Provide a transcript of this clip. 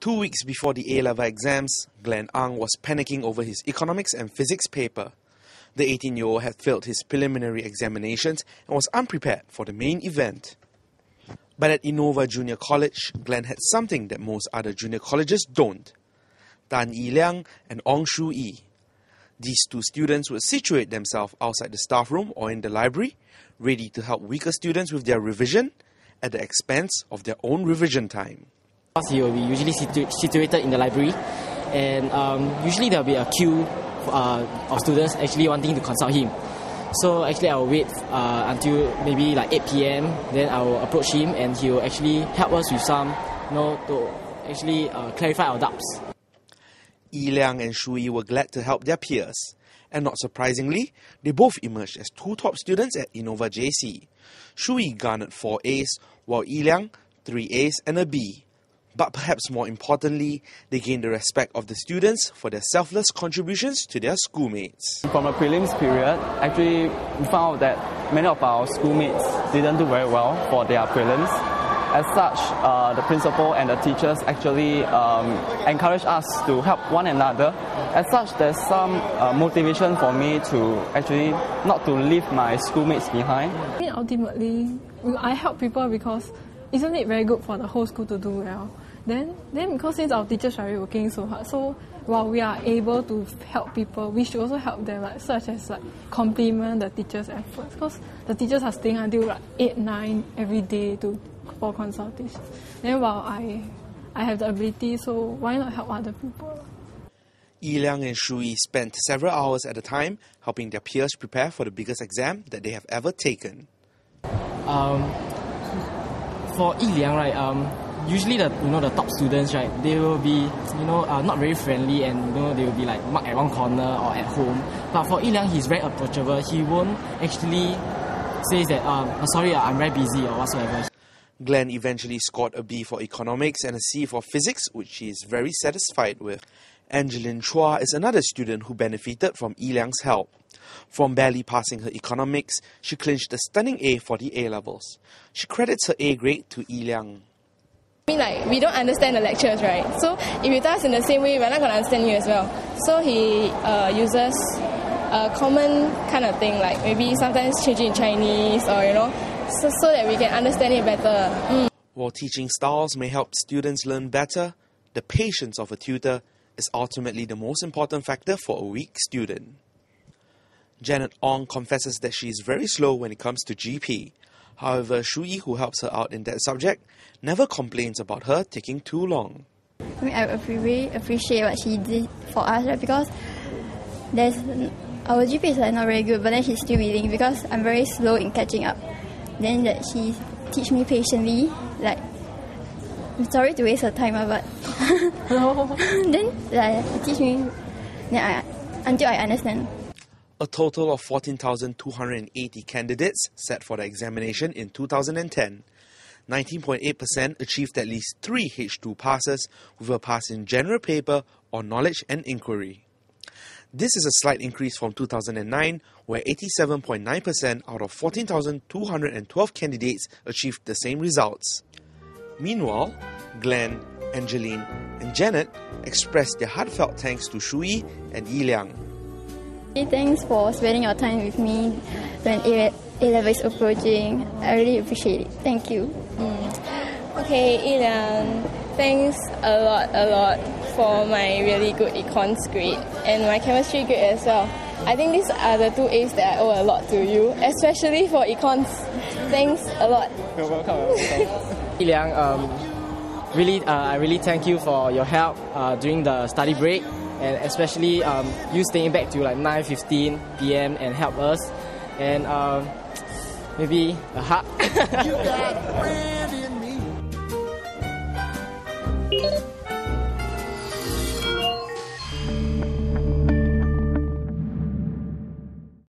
2 weeks before the A-level exams, Glen was panicking over his economics and physics paper. The 18-year-old had failed his preliminary examinations and was unprepared for the main event. But at Innova Junior College, Glen had something that most other junior colleges don't: Tan Yi Liang and Ong Shu Yi. These two students would situate themselves outside the staff room or in the library, ready to help weaker students with their revision at the expense of their own revision time. He will be usually situated in the library, and usually there will be a queue of students actually wanting to consult him. So actually I will wait until maybe like 8 PM, then I will approach him and he will actually help us with some, to actually clarify our doubts. Yi Liang and Shu Yi were glad to help their peers. And not surprisingly, they both emerged as two top students at Innova JC. Shu Yi garnered 4 A's, while Yi Liang 3 A's and a B. But perhaps more importantly, they gained the respect of the students for their selfless contributions to their schoolmates. From the prelims period, actually we found out that many of our schoolmates didn't do very well for their prelims. As such, the principal and the teachers actually encouraged us to help one another. As such, there's some motivation for me to actually not to leave my schoolmates behind. Ultimately, I help people because isn't it very good for the whole school to do well? Then because since our teachers are working so hard, so while we are able to help people, we should also help them, such as compliment the teachers' efforts. Because the teachers are staying until 8, 9 every day for consultations. Then while I have the ability, so why not help other people? Yi Liang and Shu Yi spent several hours at a time helping their peers prepare for the biggest exam that they have ever taken. For Yi Liang, usually the top students, they will be not very friendly, and they will be marked at one corner or at home. But for Yi Liang, he's very approachable. He won't actually say that sorry, I'm very busy or whatsoever. Glen eventually scored a B for economics and a C for physics, which he is very satisfied with. Angeline Chua is another student who benefited from Yi Liang's help. From barely passing her economics, she clinched a stunning A for the A-levels. She credits her A grade to Yi Liang. We don't understand the lectures, right? So if you tell us in the same way, we're not going to understand you as well. So he uses a common kind of thing, maybe sometimes changing in Chinese or, so that we can understand it better. While teaching styles may help students learn better, the patience of a tutor is ultimately the most important factor for a weak student. Janet Ong confesses that she is very slow when it comes to GP. However, Shu Yi, who helps her out in that subject, never complains about her taking too long. I really appreciate what she did for us, because our GP is not very good, but then she's still willing because I'm very slow in catching up. Then that she teach me patiently, I'm sorry to waste her time, but then teach me until I understand. A total of 14,280 candidates sat for the examination in 2010. 19.8% achieved at least 3 H2 passes with a pass in general paper or knowledge and inquiry. This is a slight increase from 2009, where 87.9% out of 14,212 candidates achieved the same results. Meanwhile, Glen, Angeline, and Janet expressed their heartfelt thanks to Shu Yi and Yi Liang. Thanks for spending your time with me when A-level is approaching. I really appreciate it. Thank you. Okay, Yi Liang, thanks a lot for my really good econs grade and my chemistry grade as well. I think these are the 2 A's that I owe a lot to you, especially for econs. Thanks a lot. You're welcome. Yi Liang, I really thank you for your help during the study break, and especially you staying back to 9:15 PM and help us, and maybe a hug.